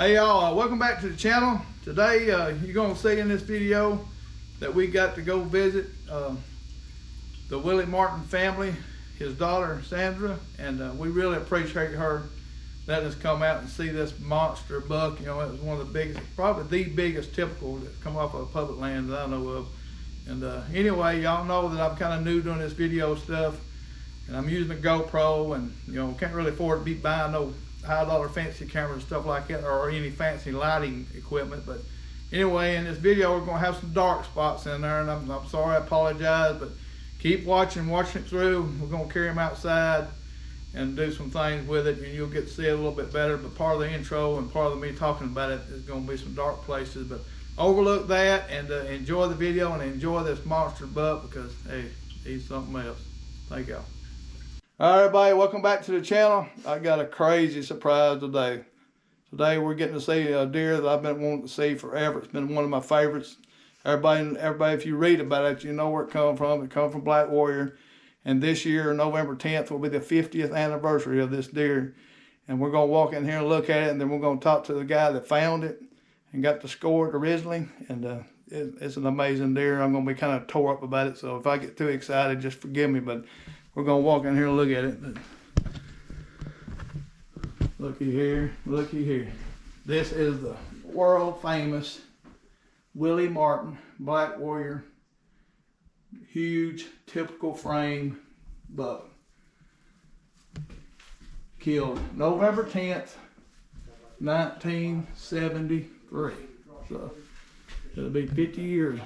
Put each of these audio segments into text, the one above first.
Hey y'all, welcome back to the channel. Today you're going to see in this video that we got to go visit the Willie Martin family, his daughter Sandra, and we really appreciate her letting us come out and see this monster buck. You know, it was one of the biggest, probably the biggest typical that's come off of public land that I know of. And anyway, y'all know that I'm kind of new doing this video stuff, and I'm using a GoPro, and you know, can't really afford to be buying no high-dollar fancy cameras and stuff like that, or any fancy lighting equipment. But anyway, in this video we're going to have some dark spots in there, and I'm sorry, I apologize, but keep watching it through. We're going to carry them outside and do some things with it, and you'll get to see it a little bit better. But part of the intro and part of me talking about it is going to be some dark places, but overlook that and enjoy the video and enjoy this monster buck, because hey, he's something else. Thank y'all. All right, everybody, welcome back to the channel. I got a crazy surprise today. Today we're getting to see a deer that I've been wanting to see forever. It's been one of my favorites. Everybody, if you read about it, you know where it comes from. It comes from Black Warrior. And this year, November 10th, will be the 50th anniversary of this deer. And we're going to walk in here and look at it, and then we're going to talk to the guy that found it and got to score it originally. And it's an amazing deer. I'm going to be kind of tore up about it, so if I get too excited, just forgive me. But we're going to walk in here and look at it. Looky here, looky here. This is the world famous Willie Martin Black Warrior, huge typical frame buck. Killed November 10th, 1973. So it'll be 50 years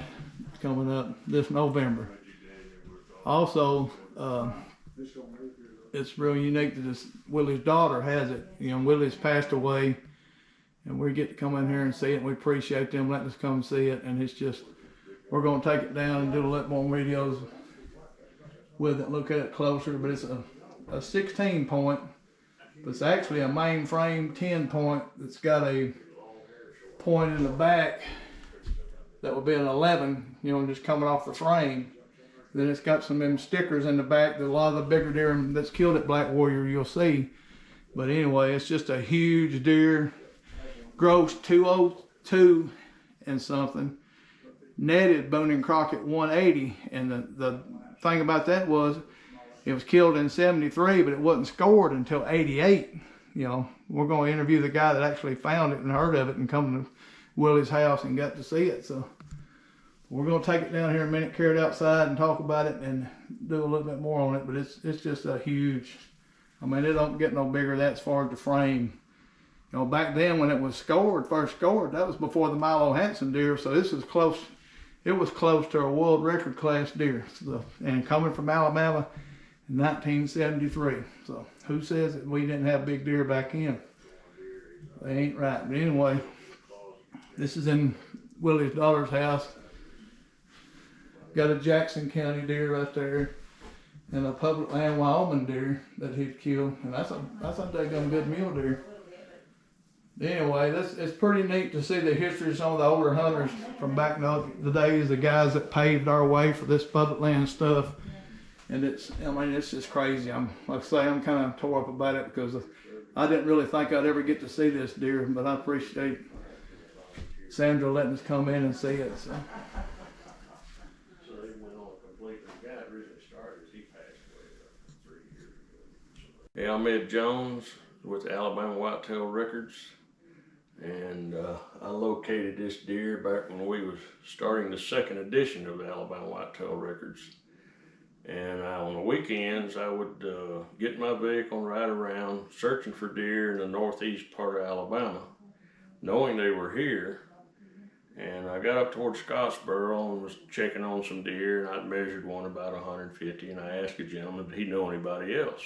coming up this November. Also, it's real unique that this Willie's daughter has it. You know, Willie's passed away, and we get to come in here and see it, and we appreciate them letting us come and see it. And it's just, we're going to take it down and do a lot more videos with it, look at it closer. But it's a 16 point, but it's actually a mainframe 10 point that's got a point in the back that would be an 11, you know, just coming off the frame. Then it's got some of them stickers in the back that a lot of the bigger deer that's killed at Black Warrior you'll see. But anyway, it's just a huge deer. Gross 202 and something. Netted Boone and Crockett 180. And the thing about that was it was killed in 73, but it wasn't scored until 88. You know, we're going to interview the guy that actually found it and heard of it and come to Willie's house and got to see it. So we're going to take it down here in a minute, carry it outside and talk about it and do a little bit more on it. But it's just a huge, I mean, it don't get no bigger that as far as the frame. You know, back then when it was scored, first scored, that was before the Milo Hanson deer. So this is close, it was close to a world record class deer. So, and coming from Alabama in 1973. So who says that we didn't have big deer back then? They ain't right. But anyway, this is in Willie's daughter's house. Got a Jackson County deer right there, and a public land Wyoming deer that he'd killed, and that's a daggone good mule deer. Anyway, it's pretty neat to see the history of some of the older hunters from back in the days, the guys that paved our way for this public land stuff. And it's just crazy. Like I say, I'm kind of tore up about it because I didn't really think I'd ever get to see this deer, but I appreciate Sandra letting us come in and see it. So. Yeah, I'm Ed Jones with Alabama Whitetail Records, and I located this deer back when we was starting the second edition of the Alabama Whitetail Records. And on the weekends, I would get in my vehicle and ride around searching for deer in the northeast part of Alabama, knowing they were here. And I got up towards Scottsboro and was checking on some deer, and I'd measured one about 150, and I asked a gentleman if he knew anybody else.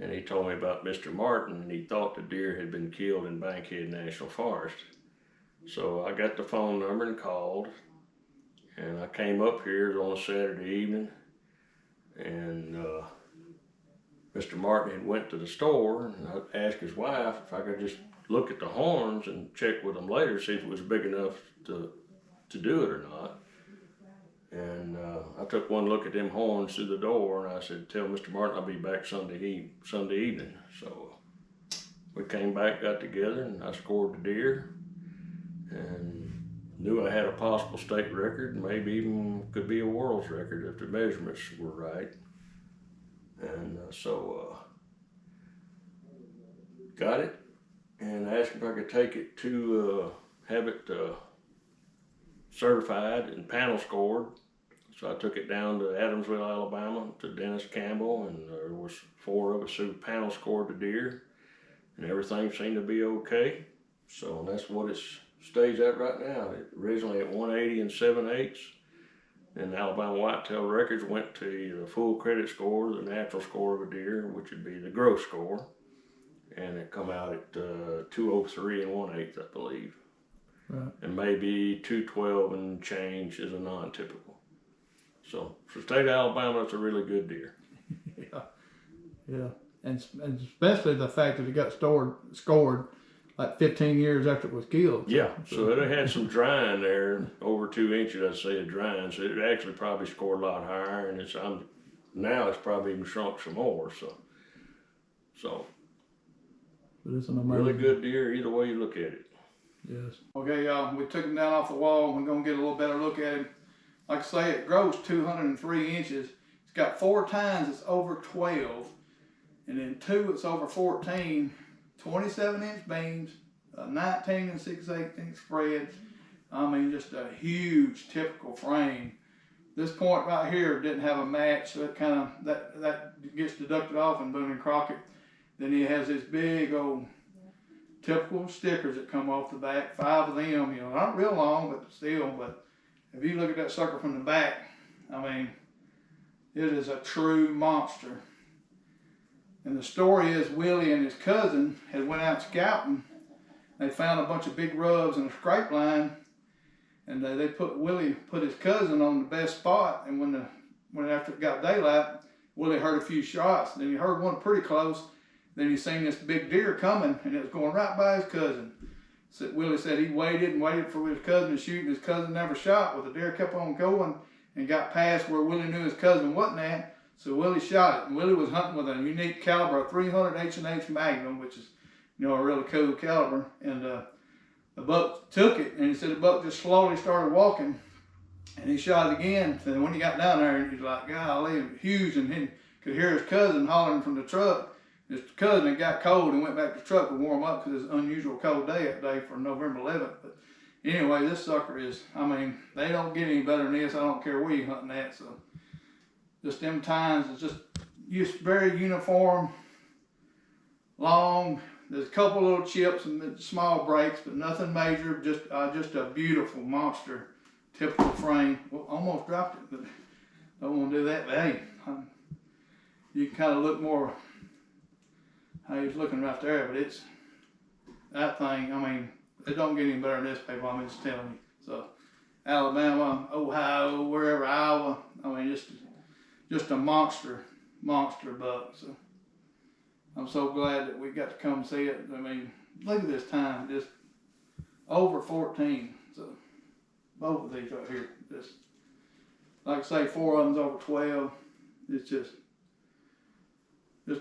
And he told me about Mr. Martin, and he thought the deer had been killed in Bankhead National Forest. So I got the phone number and called, and I came up here. It was on a Saturday evening, and Mr. Martin had went to the store, and I asked his wife if I could just look at the horns and check with them later, see if it was big enough to do it or not. And I took one look at them horns through the door, and I said, "Tell Mr. Martin I'll be back Sunday evening." So we came back, got together, and I scored the deer, and knew I had a possible state record, maybe even could be a world's record if the measurements were right. And so got it, and asked if I could take it to have it certified and panel scored. So I took it down to Adamsville, Alabama, to Dennis Campbell, and there was 4 of us who panel scored the deer, and everything seemed to be okay. So that's what it stays at right now. It originally at 180 and 7/8, and Alabama Whitetail Records went to the full credit score, the natural score of a deer, which would be the gross score, and it come out at 203 and 1/8, I believe. Right. And maybe 212 and change is a non-typical. So for state of Alabama, it's a really good deer. Yeah, and especially the fact that it got scored like 15 years after it was killed. Yeah, so it had some drying there, over 2 inches, I'd say, of drying. So it actually probably scored a lot higher, and now it's probably even shrunk some more. So but it's an amazing, really good deer either way you look at it. Yes. Okay, y'all, we took him down off the wall. We're gonna get a little better look at him. Like I say, it grows 203 inches. It's got 4 tines that's over 12, and then 2 that's over 14, 27-inch beams, 19 and 6/8-inch spreads. I mean, just a huge typical frame. This point right here didn't have a match, so it kind of, that gets deducted off in Boone and Crockett. Then he has this big old typical stickers that come off the back, 5 of them, you know, not real long, but still. But if you look at that sucker from the back, I mean, it is a true monster. And the story is Willie and his cousin had went out scouting. They found a bunch of big rubs and a scrape line, and Willie put his cousin on the best spot. And when after it got daylight, Willie heard a few shots. Then he heard one pretty close. Then he seen this big deer coming, and it was going right by his cousin. So Willie said he waited and waited for his cousin to shoot, and his cousin never shot. Well, the deer kept on going and got past where Willie knew his cousin wasn't at. So Willie shot it, and Willie was hunting with a unique caliber, a 300 H&H Magnum, which is, you know, a really cool caliber. And the buck took it, and he said the buck just slowly started walking, and he shot it again. And when he got down there, he's like, golly, it was huge, and he could hear his cousin hollering from the truck. His cousin had got cold and went back to the truck to warm up because it's an unusual cold day that day for November 11th. But anyway, this sucker is, I mean, they don't get any better than this. I don't care where you're hunting at. So just them tines is just very uniform, long. There's a couple little chips and small breaks, but nothing major. Just a beautiful monster, typical frame. Well, almost dropped it, but don't want to do that. But hey, you can kind of look more. How he's looking right there, but it's that thing. I mean, it don't get any better than this, people. I'm just telling you. So, Alabama, Ohio, wherever, Iowa. I mean, just a monster buck. So, I'm so glad that we got to come see it. I mean, look at this time, just over 14. So, both of these right here, just like I say, 4 of them's over 12. It's just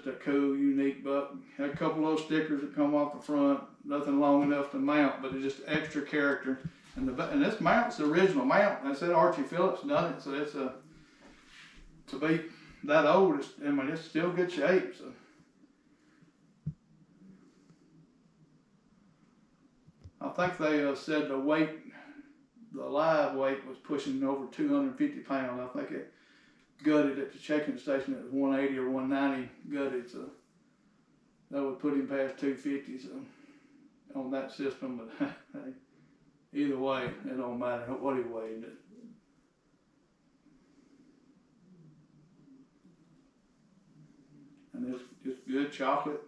a cool, unique buck. Had a couple of those stickers that come off the front. Nothing long enough to mount, but it's just extra character. And this mount's the original mount. I said Archie Phillips done it, so it's to be that old. It's still good shape. So I think they said the live weight was pushing over 250 pounds. I think it gutted at the checking station at 180 or 190 gutted, so that would put him past 250 so on that system. But hey, either way, it don't matter what he weighed. And it's just good chocolate,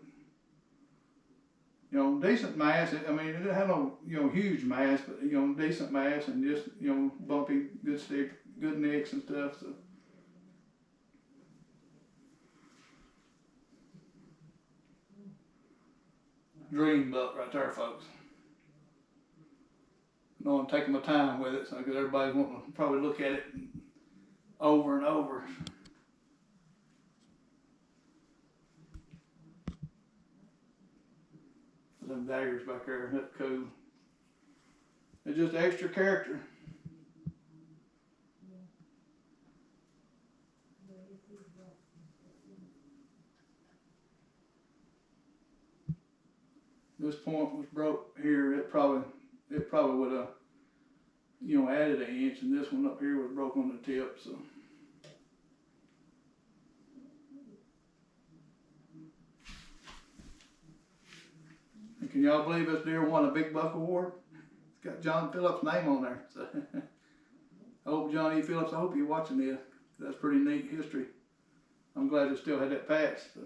you know, decent mass. I mean, it didn't have no, you know, huge mass, but, you know, decent mass, and just, you know, bumpy, good stick, good nicks and stuff. So dream buck right there, folks. I know I'm taking my time with it, so because everybody's wanting to probably look at it over and over. them daggers back there. That's cool. It's just extra character. This point was broke here. It probably would have, added an inch, and this one up here was broke on the tip. So. And can y'all believe this deer won a big buck award? It's got John Phillips' name on there. So I hope John E. Phillips, I hope you're watching this. That's pretty neat history. I'm glad it still had that patch. So.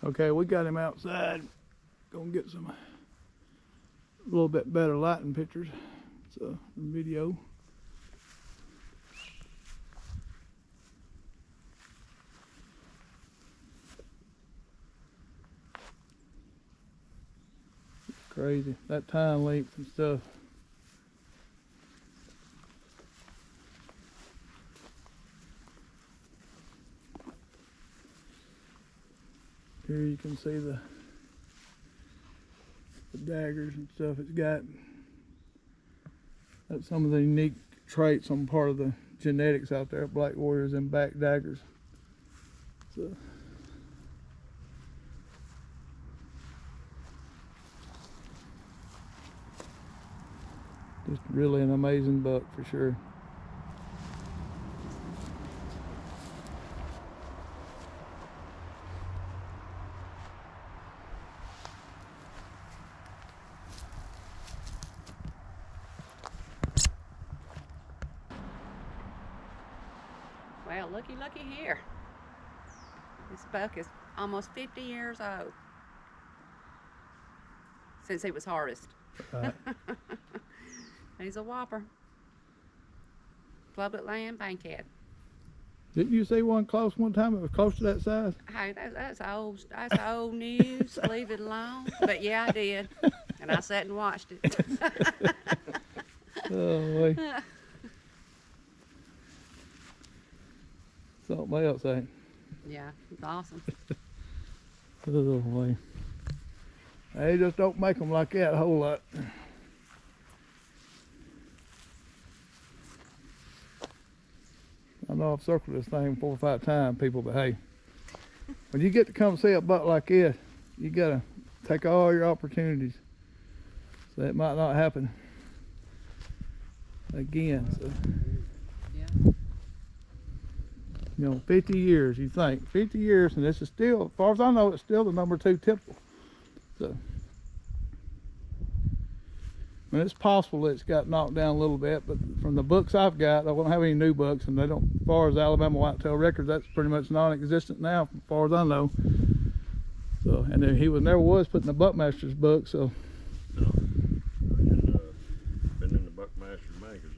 Okay, we got him outside. Gonna get a little bit better lighting pictures. So video. Crazy, that time length and stuff. Here you can see the daggers and stuff it's got. That's some of the unique traits on part of the genetics out there, Black Warriors and back daggers. So. Just really an amazing buck for sure. Well, looky here. This buck is almost 50 years old since he was harvested. Right. He's a whopper. Public land, bankhead. Didn't you see one close one time? It was close to that size. Hey, that's old news. Leave it alone. But yeah, I did, and I sat and watched it. Oh, wait. Something else, ain't? Yeah, it's awesome. Oh, wait. They just don't make them like that a whole lot. I know I've circled this thing 4 or 5 times, people, but hey, when you get to come see a buck like this, you gotta take all your opportunities. So it might not happen again. So, Yeah. 50 years, you think. 50 years, and this is still, as far as I know, it's still the number 2 typical. So, I mean, it's possible it's got knocked down a little bit, but from the books I've got, I don't have any new books, and they don't, as far as Alabama Whitetail records, that's pretty much non-existent now, as far as I know. So, and then he never was put in the Buckmaster's book, so. No. Been in the Buckmaster magazine.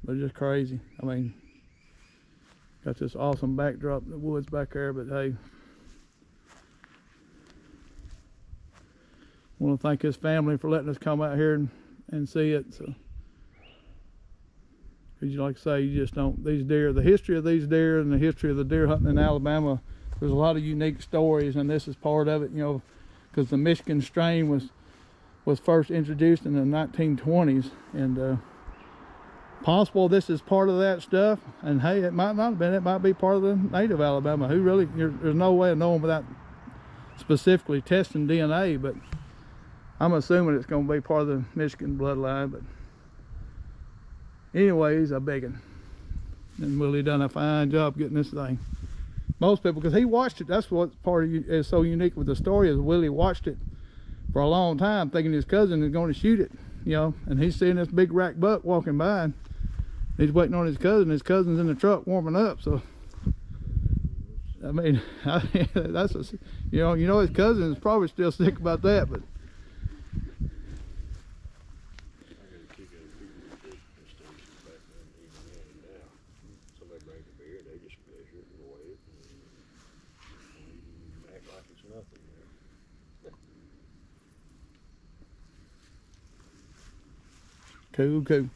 But it's just crazy. I mean, got this awesome backdrop in the woods back there, but hey. I want to thank his family for letting us come out here and see it. So, because like I say, you just don't, these deer, the history of these deer and the history of the deer hunting in Alabama, there's a lot of unique stories, and this is part of it, because the Michigan strain was first introduced in the 1920s, and possible this is part of that stuff, and hey, it might not have been, it might be part of the native Alabama. Who really, there's no way of knowing without specifically testing DNA, but I'm assuming it's going to be part of the Michigan bloodline. But anyways, a biggin. And Willie done a fine job getting this thing. Most people, because he watched it, that's what part of is so unique with the story, is Willie watched it for a long time thinking his cousin is going to shoot it, and he's seeing this big rack buck walking by, and he's waiting on his cousin's in the truck warming up. So I mean, that's his cousin is probably still sick about that, but Cool, cool.